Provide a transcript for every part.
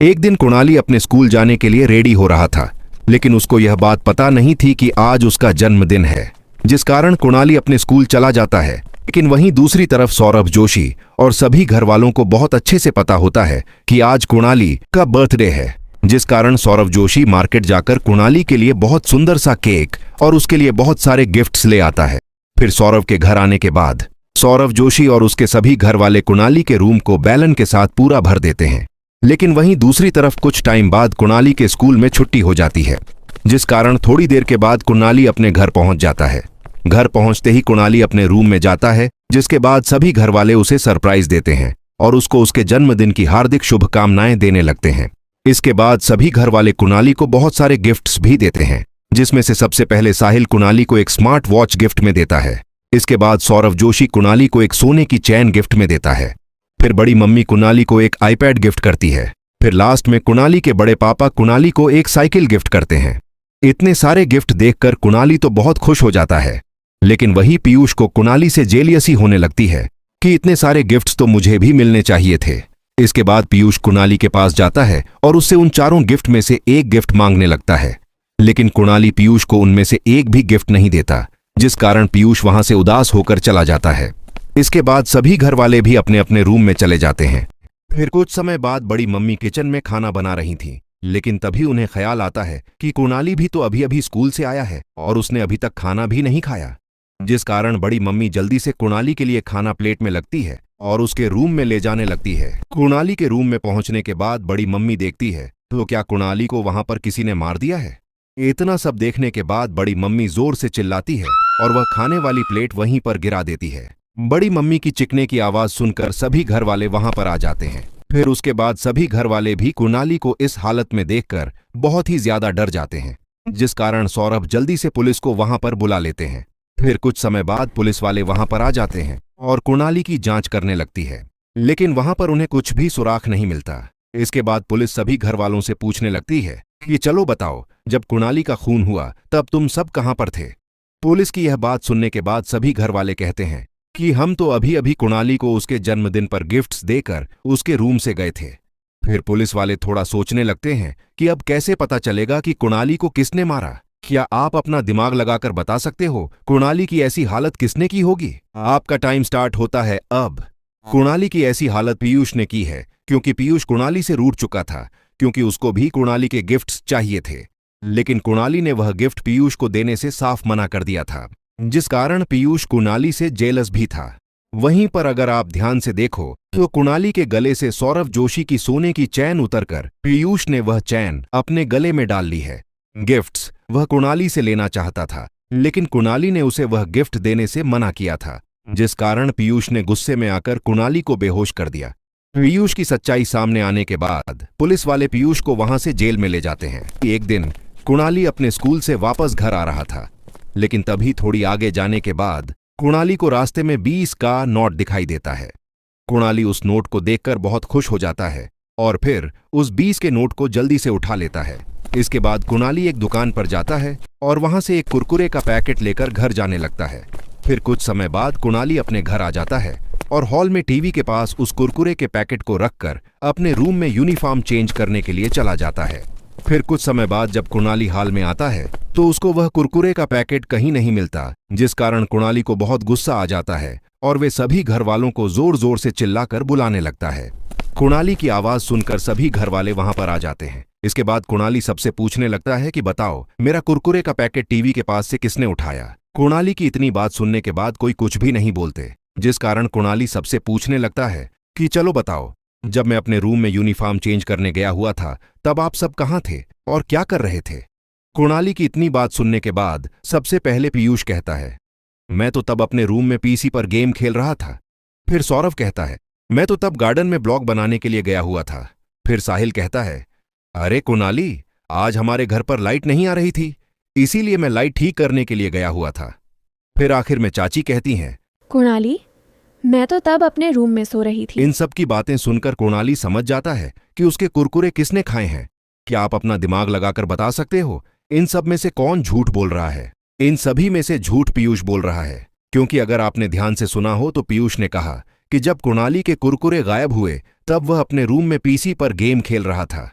एक दिन कुणाली अपने स्कूल जाने के लिए रेडी हो रहा था, लेकिन उसको यह बात पता नहीं थी कि आज उसका जन्मदिन है, जिस कारण कुणाली अपने स्कूल चला जाता है। लेकिन वहीं दूसरी तरफ सौरभ जोशी और सभी घर वालों को बहुत अच्छे से पता होता है कि आज कुणाली का बर्थडे है, जिस कारण सौरभ जोशी मार्केट जाकर कुणाली के लिए बहुत सुंदर सा केक और उसके लिए बहुत सारे गिफ्ट्स ले आता है। फिर सौरभ के घर आने के बाद सौरभ जोशी और उसके सभी घर वाले कुणाली के रूम को बैलून के साथ पूरा भर देते हैं। लेकिन वहीं दूसरी तरफ कुछ टाइम बाद कुणाली के स्कूल में छुट्टी हो जाती है, जिस कारण थोड़ी देर के बाद कुणाली अपने घर पहुंच जाता है। घर पहुंचते ही कुणाली अपने रूम में जाता है, जिसके बाद सभी घर वाले उसे सरप्राइज देते हैं और उसको उसके जन्मदिन की हार्दिक शुभकामनाएं देने लगते हैं। इसके बाद सभी घर वाले कुणाली को बहुत सारे गिफ्ट्स भी देते हैं, जिसमें से सबसे पहले साहिल कुणाली को एक स्मार्ट वॉच गिफ्ट में देता है। इसके बाद सौरभ जोशी कुणाली को एक सोने की चैन गिफ्ट में देता है। फिर बड़ी मम्मी कुणाली को एक आईपैड गिफ्ट करती है। फिर लास्ट में कुणाली के बड़े पापा कुणाली को एक साइकिल गिफ्ट करते हैं। इतने सारे गिफ्ट देखकर कुणाली तो बहुत खुश हो जाता है, लेकिन वही पीयूष को कुणाली से जेलियसी होने लगती है कि इतने सारे गिफ्ट्स तो मुझे भी मिलने चाहिए थे। इसके बाद पीयूष कुणाली के पास जाता है और उससे उन चारों गिफ्ट में से एक गिफ्ट मांगने लगता है, लेकिन कुणाली पीयूष को उनमें से एक भी गिफ्ट नहीं देता, जिस कारण पीयूष वहां से उदास होकर चला जाता है। इसके बाद सभी घर वाले भी अपने अपने रूम में चले जाते हैं। फिर कुछ समय बाद बड़ी मम्मी किचन में खाना बना रही थीं, लेकिन तभी उन्हें ख्याल आता है कि कुणाली भी तो अभी अभी स्कूल से आया है और उसने अभी तक खाना भी नहीं खाया, जिस कारण बड़ी मम्मी जल्दी से कुणाली के लिए खाना प्लेट में लगती है और उसके रूम में ले जाने लगती है। कुणाली के रूम में पहुंचने के बाद बड़ी मम्मी देखती है तो क्या कुणाली को वहां पर किसी ने मार दिया है। इतना सब देखने के बाद बड़ी मम्मी जोर से चिल्लाती है और वह खाने वाली प्लेट वहीं पर गिरा देती है। बड़ी मम्मी की चिकने की आवाज सुनकर सभी घर वाले वहां पर आ जाते हैं। फिर उसके बाद सभी घर वाले भी कुणाली को इस हालत में देखकर बहुत ही ज्यादा डर जाते हैं, जिस कारण सौरभ जल्दी से पुलिस को वहां पर बुला लेते हैं। फिर कुछ समय बाद पुलिस वाले वहां पर आ जाते हैं और कुणाली की जांच करने लगती है, लेकिन वहां पर उन्हें कुछ भी सुराख नहीं मिलता। इसके बाद पुलिस सभी घर वालों से पूछने लगती है कि चलो बताओ, जब कुणाली का खून हुआ तब तुम सब कहां पर थे। पुलिस की यह बात सुनने के बाद सभी घर वाले कहते हैं कि हम तो अभी अभी कुणाली को उसके जन्मदिन पर गिफ्ट्स देकर उसके रूम से गए थे। फिर पुलिस वाले थोड़ा सोचने लगते हैं कि अब कैसे पता चलेगा कि कुणाली को किसने मारा। क्या आप अपना दिमाग लगाकर बता सकते हो कुणाली की ऐसी हालत किसने की होगी? आपका टाइम स्टार्ट होता है अब। कुणाली की ऐसी हालत पीयूष ने की है, क्योंकि पीयूष कुणाली से रूठ चुका था, क्योंकि उसको भी कुणाली के गिफ्ट्स चाहिए थे, लेकिन कुणाली ने वह गिफ्ट पीयूष को देने से साफ मना कर दिया था, जिस कारण पीयूष कुणाली से जेलस भी था। वहीं पर अगर आप ध्यान से देखो तो कुणाली के गले से सौरभ जोशी की सोने की चैन उतरकर पीयूष ने वह चैन अपने गले में डाल ली है। गिफ्ट्स वह कुणाली से लेना चाहता था, लेकिन कुणाली ने उसे वह गिफ्ट देने से मना किया था, जिस कारण पीयूष ने गुस्से में आकर कुणाली को बेहोश कर दिया। पीयूष की सच्चाई सामने आने के बाद पुलिस वाले पीयूष को वहां से जेल में ले जाते हैं। एक दिन कुणाली अपने स्कूल से वापस घर आ रहा था, लेकिन तभी थोड़ी आगे जाने के बाद कुणाली को रास्ते में 20 का नोट दिखाई देता है। कुणाली उस नोट को देखकर बहुत खुश हो जाता है और फिर उस 20 के नोट को जल्दी से उठा लेता है। इसके बाद कुणाली एक दुकान पर जाता है और वहां से एक कुरकुरे का पैकेट लेकर घर जाने लगता है। फिर कुछ समय बाद कुणाली अपने घर आ जाता है और हॉल में टीवी के पास उस कुरकुरे के पैकेट को रखकर अपने रूम में यूनिफॉर्म चेंज करने के लिए चला जाता है। फिर कुछ समय बाद जब कुणाली हॉल में आता है तो उसको वह कुरकुरे का पैकेट कहीं नहीं मिलता, जिस कारण कुणाली को बहुत गुस्सा आ जाता है और वे सभी घर वालों को जोर जोर से चिल्लाकर बुलाने लगता है। कुणाली की आवाज सुनकर सभी घर वाले वहां पर आ जाते हैं। इसके बाद कुणाली सबसे पूछने लगता है कि बताओ, मेरा कुरकुरे का पैकेट टीवी के पास से किसने उठाया। कुणाली की इतनी बात सुनने के बाद कोई कुछ भी नहीं बोलते, जिस कारण कुणाली सबसे पूछने लगता है कि चलो बताओ, जब मैं अपने रूम में यूनिफॉर्म चेंज करने गया हुआ था तब आप सब कहां थे और क्या कर रहे थे। कुणाली की इतनी बात सुनने के बाद सबसे पहले पीयूष कहता है, मैं तो तब अपने रूम में पीसी पर गेम खेल रहा था। फिर सौरभ कहता है, मैं तो तब गार्डन में ब्लॉग बनाने के लिए गया हुआ था। फिर साहिल कहता है, अरे कुणाली, आज हमारे घर पर लाइट नहीं आ रही थी, इसीलिए मैं लाइट ठीक करने के लिए गया हुआ था। फिर आखिर में चाची कहती हैं, कुणाली, मैं तो तब अपने रूम में सो रही थी। इन सब की बातें सुनकर कुणाली समझ जाता है कि उसके कुरकुरे किसने खाए हैं। क्या आप अपना दिमाग लगाकर बता सकते हो इन सब में से कौन झूठ बोल रहा है? इन सभी में से झूठ पीयूष बोल रहा है, क्योंकि अगर आपने ध्यान से सुना हो तो पीयूष ने कहा कि जब कुणाली के कुरकुरे गायब हुए तब वह अपने रूम में पीसी पर गेम खेल रहा था।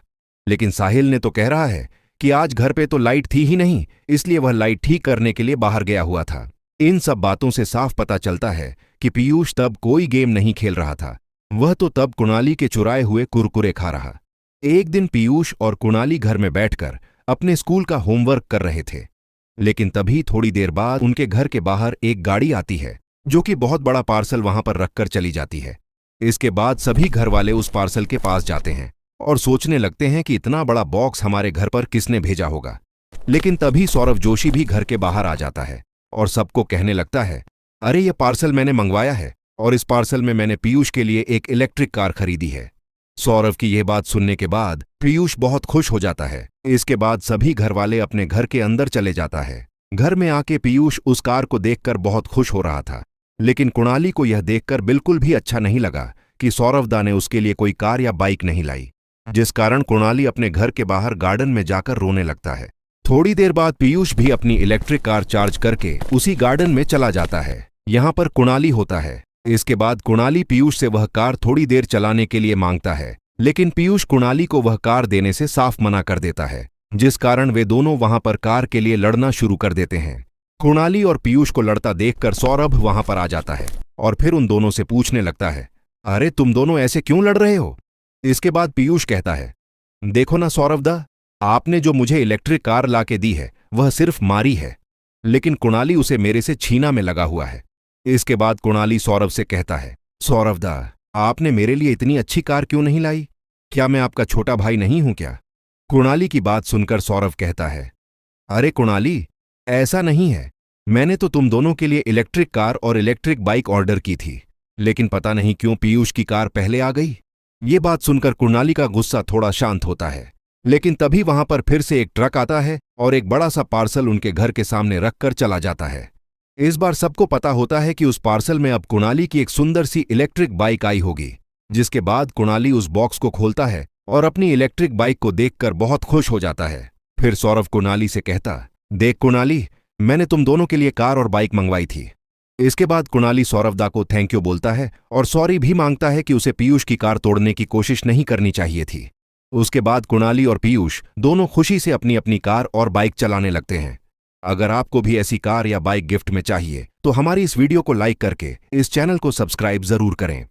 लेकिन साहिल ने तो कह रहा है कि आज घर पे तो लाइट थी ही नहीं, इसलिए वह लाइट ठीक करने के लिए बाहर गया हुआ था। इन सब बातों से साफ पता चलता है कि पीयूष तब कोई गेम नहीं खेल रहा था, वह तो तब कुणाली के चुराए हुए कुरकुरे खा रहा। एक दिन पीयूष और कुणाली घर में बैठकर अपने स्कूल का होमवर्क कर रहे थे, लेकिन तभी थोड़ी देर बाद उनके घर के बाहर एक गाड़ी आती है जो कि बहुत बड़ा पार्सल वहां पर रखकर चली जाती है। इसके बाद सभी घर वाले उस पार्सल के पास जाते हैं और सोचने लगते हैं कि इतना बड़ा बॉक्स हमारे घर पर किसने भेजा होगा। लेकिन तभी सौरभ जोशी भी घर के बाहर आ जाता है और सबको कहने लगता है, अरे ये पार्सल मैंने मंगवाया है और इस पार्सल में मैंने पीयूष के लिए एक इलेक्ट्रिक कार खरीदी है। सौरभ की यह बात सुनने के बाद पीयूष बहुत खुश हो जाता है। इसके बाद सभी घर वाले अपने घर के अंदर चले जाता है। घर में आके पीयूष उस कार को देखकर बहुत खुश हो रहा था, लेकिन कुणाली को यह देखकर बिल्कुल भी अच्छा नहीं लगा कि सौरभदा ने उसके लिए कोई कार या बाइक नहीं लाई, जिस कारण कुणाली अपने घर के बाहर गार्डन में जाकर रोने लगता है। थोड़ी देर बाद पीयूष भी अपनी इलेक्ट्रिक कार चार्ज करके उसी गार्डन में चला जाता है। यहाँ पर कुणाली होता है। इसके बाद कुणाली पीयूष से वह कार थोड़ी देर चलाने के लिए मांगता है, लेकिन पीयूष कुणाली को वह कार देने से साफ मना कर देता है, जिस कारण वे दोनों वहां पर कार के लिए लड़ना शुरू कर देते हैं। कुणाली और पीयूष को लड़ता देखकर सौरभ वहां पर आ जाता है और फिर उन दोनों से पूछने लगता है, अरे तुम दोनों ऐसे क्यों लड़ रहे हो? इसके बाद पीयूष कहता है, देखो ना सौरभदा, आपने जो मुझे इलेक्ट्रिक कार लाके दी है वह सिर्फ मारी है, लेकिन कुणाली उसे मेरे से छीना में लगा हुआ है। इसके बाद कुणाली सौरभ से कहता है, सौरभदा, आपने मेरे लिए इतनी अच्छी कार क्यों नहीं लाई? क्या मैं आपका छोटा भाई नहीं हूं क्या? कुणाली की बात सुनकर सौरभ कहता है, अरे कुणाली, ऐसा नहीं है। मैंने तो तुम दोनों के लिए इलेक्ट्रिक कार और इलेक्ट्रिक बाइक ऑर्डर की थी, लेकिन पता नहीं क्यों पीयूष की कार पहले आ गई। ये बात सुनकर कुणाली का गुस्सा थोड़ा शांत होता है, लेकिन तभी वहां पर फिर से एक ट्रक आता है और एक बड़ा सा पार्सल उनके घर के सामने रखकर चला जाता है। इस बार सबको पता होता है कि उस पार्सल में अब कुणाली की एक सुंदर सी इलेक्ट्रिक बाइक आई होगी, जिसके बाद कुणाली उस बॉक्स को खोलता है और अपनी इलेक्ट्रिक बाइक को देखकर बहुत खुश हो जाता है। फिर सौरभ कुणाली से कहता, देख कुणाली, मैंने तुम दोनों के लिए कार और बाइक मंगवाई थी। इसके बाद कुणाली सौरभदा को थैंक यू बोलता है और सॉरी भी मांगता है कि उसे पीयूष की कार तोड़ने की कोशिश नहीं करनी चाहिए थी। उसके बाद कुणाली और पीयूष दोनों खुशी से अपनी अपनी कार और बाइक चलाने लगते हैं। अगर आपको भी ऐसी कार या बाइक गिफ्ट में चाहिए तो हमारी इस वीडियो को लाइक करके इस चैनल को सब्सक्राइब जरूर करें।